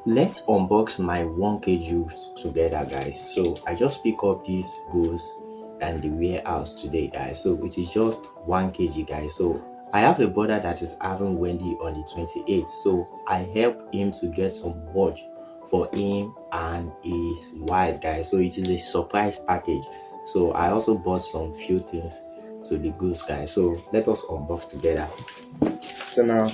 Let's unbox my 1k juice together, guys. So I just pick up these goods and the warehouse today, guys. So it is just 1 kg, guys. So I have a brother that is having Wendy on the 28th. So I help him to get some watch for him and his wife, guys. So it is a surprise package. So I also bought some few things to the goods, guys. So let us unbox together. So now,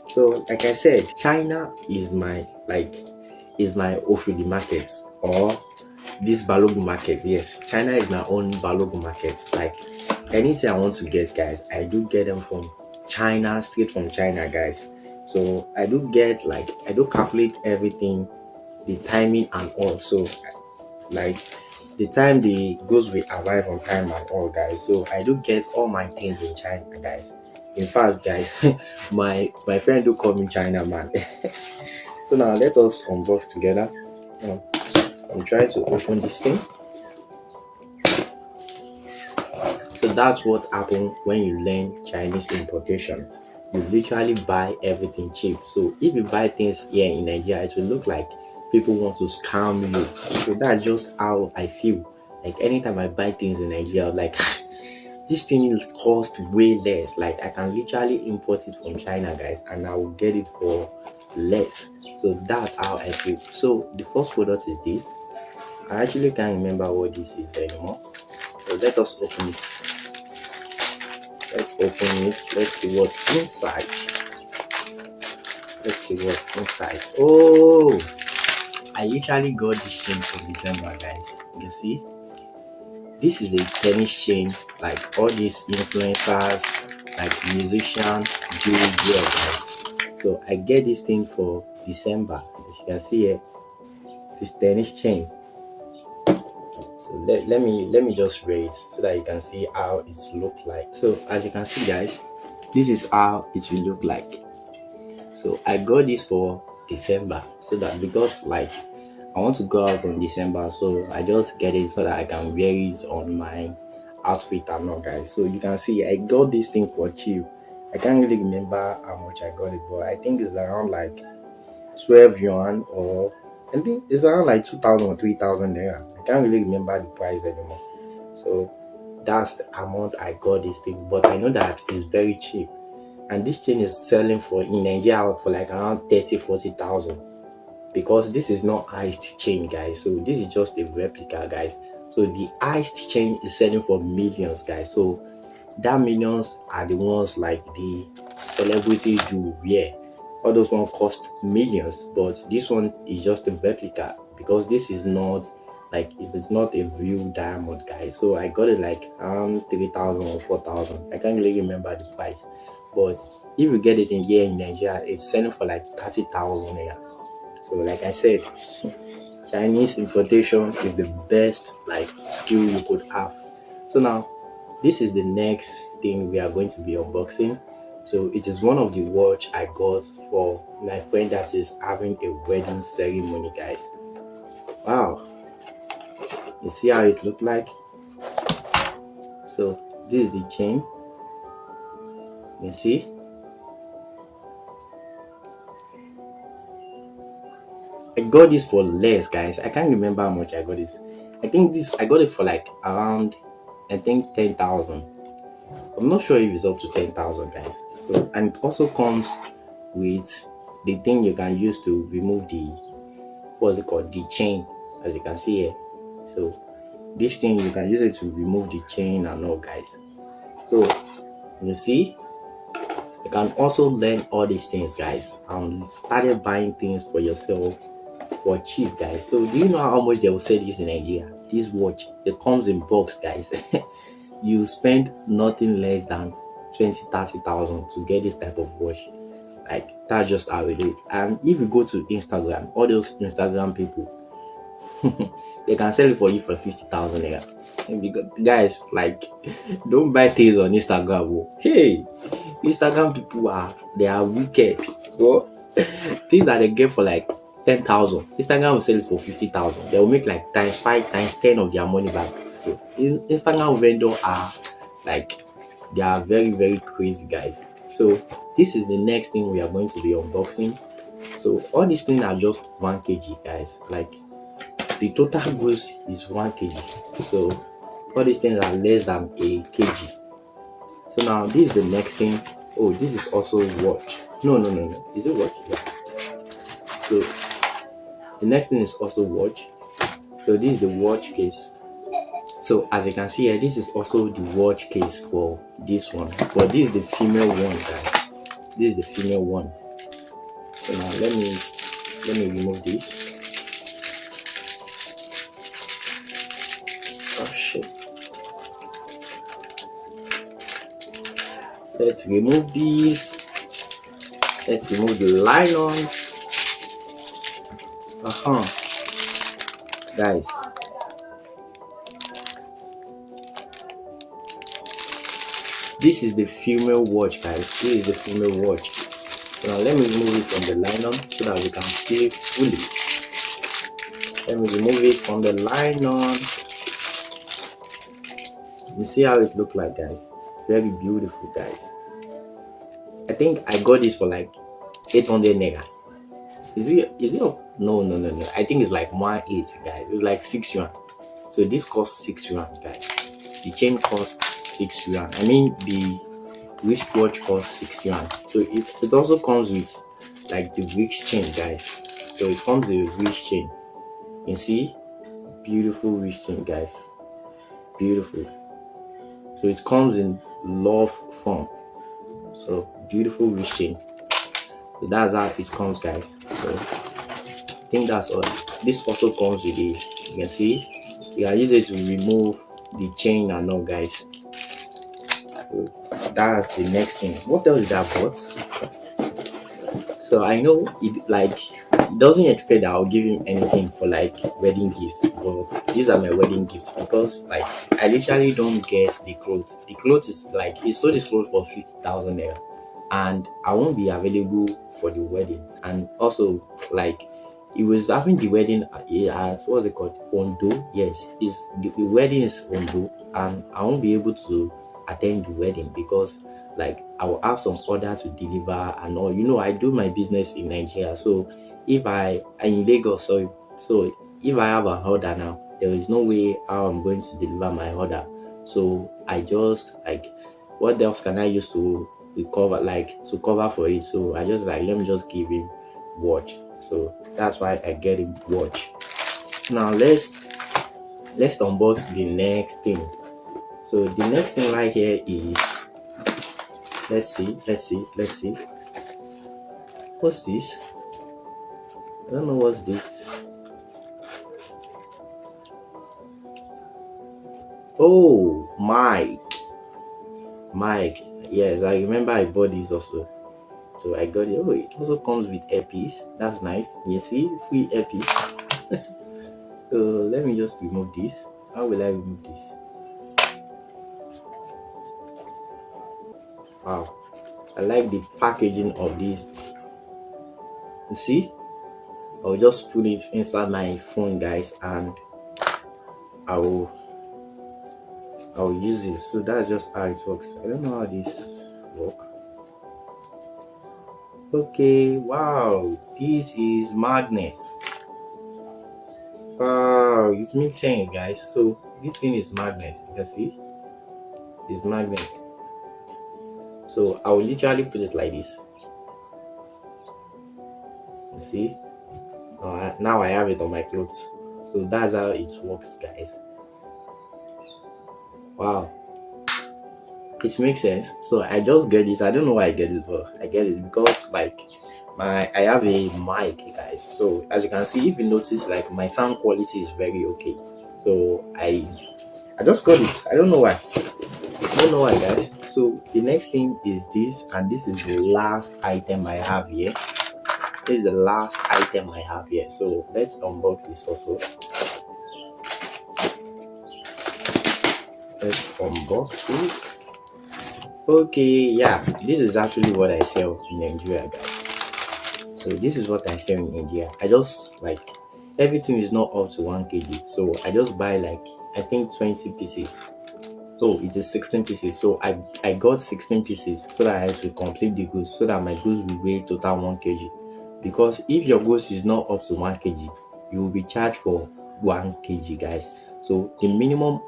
so like I said, China is my Oshodi market, or this Balogun market. Yes, China is my own Balogun market. Like anything I want to get, guys, I do get them from China, straight from China, guys. So I do calculate everything, the timing and all. So like the time the goods will arrive on time and all, guys. So I do get all my things in China, guys. In fact, guys, my friend do call me China man. So now let us unbox together. Now, I'm trying to open this thing. So that's what happens when you learn Chinese importation. You literally buy everything cheap. So if you buy things here in Nigeria, it will look like people want to scam you. So that's just how I feel. Like anytime I buy things in Nigeria, like this thing will cost way less. Like I can literally import it from China, guys, and I will get it for less. So that's how I feel. So the first product is this. I actually can't remember what this is anymore. So let us open it. Let's open it. Let's see what's inside. Let's see what's inside. Oh, I literally got this chain for December, guys. You see, this is a tennis chain. Like all these influencers, like musicians, do wear, guys. So I get this thing for December. As you can see here, this tennis chain. So let me just wear it so that you can see how it look like. So as you can see, guys, this is how it will look like. So I got this for December, so that because like I want to go out on December, so I just get it so that I can wear it on my outfit and all, guys. So you can see I got this thing for cheap. I can't really remember how much I got it, but I think it's around like 12 yuan, or I think it's around like 2,000 or 3,000 naira. I can't really remember the price anymore. So that's the amount I got this thing, but I know that it's very cheap. And this chain is selling for in Nigeria for like around 30,000 40,000, because this is not iced chain, guys. So this is just a replica, guys. So the iced chain is selling for millions, guys. So that millions are the ones like the celebrities do wear. All those ones cost millions, but this one is just a replica, because this is not like it's not a real diamond, guys. So I got it like around 3,000 or 4,000. I can't really remember the price, but if you get it in here in Nigeria, it's selling for like 30,000 naira. So like I said, Chinese importation is the best like skill you could have. So now this is the next thing we are going to be unboxing. So it is one of the watch I got for my friend that is having a wedding ceremony, guys. Wow, you see how it looked like? So this is the chain. You see? I got this for less, guys. I can't remember how much I got this. I got it for like around, I think 10,000. I'm not sure if it's up to 10,000, guys. So, and it also comes with the thing you can use to remove the, what's it called, the chain, as you can see here. So this thing you can use it to remove the chain and all, guys. So you see, you can also learn all these things, guys, and started buying things for yourself for cheap, guys. So do you know how much they will sell this in Nigeria? This watch, it comes in box, guys. You spend nothing less than 20,000 30,000 to get this type of watch. Like that's just how it is. And if you go to Instagram, all those Instagram people, they can sell it for you for 50,000 naira. Because guys, like, don't buy things on Instagram. Oh. Hey, Instagram people are wicked. Oh, things that they get for like 10,000, Instagram will sell it for 50,000. They will make like times 5 times 10 of their money back. So Instagram vendors are like, they are very very crazy, guys. So this is the next thing we are going to be unboxing. So all these things are just 1 kg, guys. Like the total goods is 1 kg. So all these things are less than a kg. So now this is the next thing. Oh, this is also watch. No, no, no, no. Is it watch? Yeah. So the next thing is also watch. So this is the watch case. So as you can see here, this is also the watch case for this one. But this is the female one, guys. This is the female one. So now let me remove this. Oh shit. Let's remove this. Let's remove the nylon. Guys. This is the female watch, guys. This is the female watch. So now let me remove it from the nylon so that we can see it fully. Let me remove it from the nylon. You see how it look like, guys. Very beautiful, guys. I think I got this for like 800 naira. Is it no, no, no, no. I think it's like 1.8, guys. It's like 6 yuan. So this costs 6 yuan, guys. The chain costs 6 yuan. I mean the wristwatch costs 6 yuan. So it also comes with like the wrist chain, guys. So it comes with a wrist chain. You see, beautiful wrist chain, guys. Beautiful. So it comes in love form. So beautiful wrist chain. So that's how it comes, guys. So I think that's all. This also comes with a, you can see, you can use it to remove the chain and all, guys. So that's the next thing. What else did I bought? So I know it like it doesn't expect that I'll give him anything for like wedding gifts, but these are my wedding gifts because like I literally don't get the clothes. The clothes is like he sold his clothes for 50,000 naira, and I won't be available for the wedding. And also like he was having the wedding at what's it called, Ondo. Yes, the wedding is Ondo, and I won't be able to attend the wedding because like I will have some order to deliver and all. You know, I do my business in Nigeria, so if I in Lagos, so if I have an order now, there is no way how I'm going to deliver my order. So I just like, what else can I use to recover, like to cover for it? So I just like, let me just give him watch. So that's why I get him watch. Now let's unbox the next thing. So the next thing right here is, let's see. What's this? I don't know what's this. Oh, Mike. Yes, I remember I bought this also. So I got it. Oh, it also comes with earpiece. That's nice. You see, free earpiece. So let me just remove this. How will I remove this? Wow, I like the packaging of this. You see, I'll just put it inside my phone, guys, and I'll use it. So that's just how it works. I don't know how this works. Okay, wow, this is magnet. Wow, it makes sense, guys. So this thing is magnet. You can see it's magnet. So I will literally put it like this. You see, now I have it on my clothes. So that's how it works, guys. Wow, it makes sense. So I just get this. I don't know why I get it, but I get it because like I have a mic, guys. So as you can see, if you notice, like my sound quality is very okay. So I just got it. I don't know why. I don't know why, guys. So the next thing is this, and this is the last item I have here. This is the last item I have here. So let's unbox this also. Let's unbox it. Okay, yeah, this is actually what I sell in Nigeria, guys. So this is what I sell in India. I just like, everything is not up to 1 kg, so I just buy like, I think 20 pieces. Oh, it is 16 pieces. So I got 16 pieces so that I should complete the goods, so that my goods will weigh total 1 kg. because if your goods is not up to 1 kg, you will be charged for 1 kg, guys. So the minimum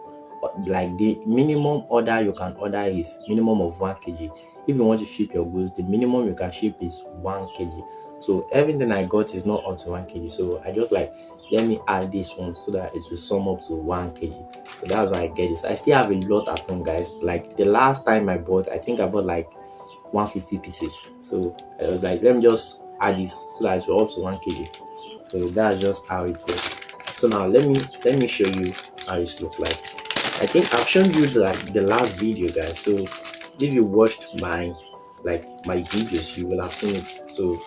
order you can order is minimum of 1 kg. If you want to ship your goods, the minimum you can ship is 1 kg. So everything I got is not up to 1 kg, so I just like, let me add this one so that it will sum up to 1 kg. So that's why I get this. I still have a lot at home, guys. Like the last time I bought, I think I bought like 150 pieces. So I was like, let me just add this so that it's up to 1 kg. So that's just how it works. So now let me show you how it looks like. I think I've shown you the last video, guys. So if you watched my videos, you will have seen it. So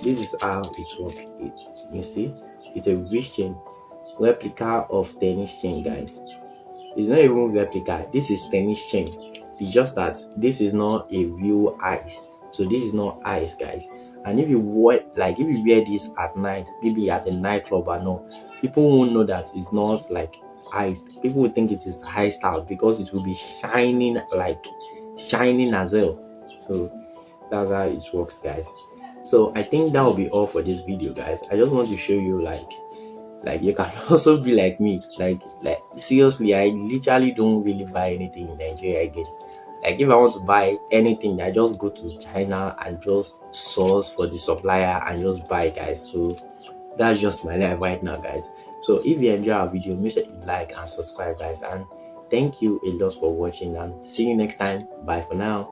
this is how it works. You see, it's a wrist chain, replica of tennis chain, guys. It's not even replica. This is tennis chain. It's just that this is not a real ice. So this is not ice, guys. And if you wear this at night, maybe at a nightclub or no, people won't know that it's not like ice. People will think it is iced out because it will be shining as well. So that's how it works, guys. So I think that will be all for this video, guys. I just want to show you like you can also be like me. Like seriously, I literally don't really buy anything in Nigeria again. Like if I want to buy anything, I just go to China and just source for the supplier and just buy, guys. So that's just my life right now, guys. So if you enjoy our video, make sure you like and subscribe, guys. And thank you a lot for watching, and see you next time. Bye for now.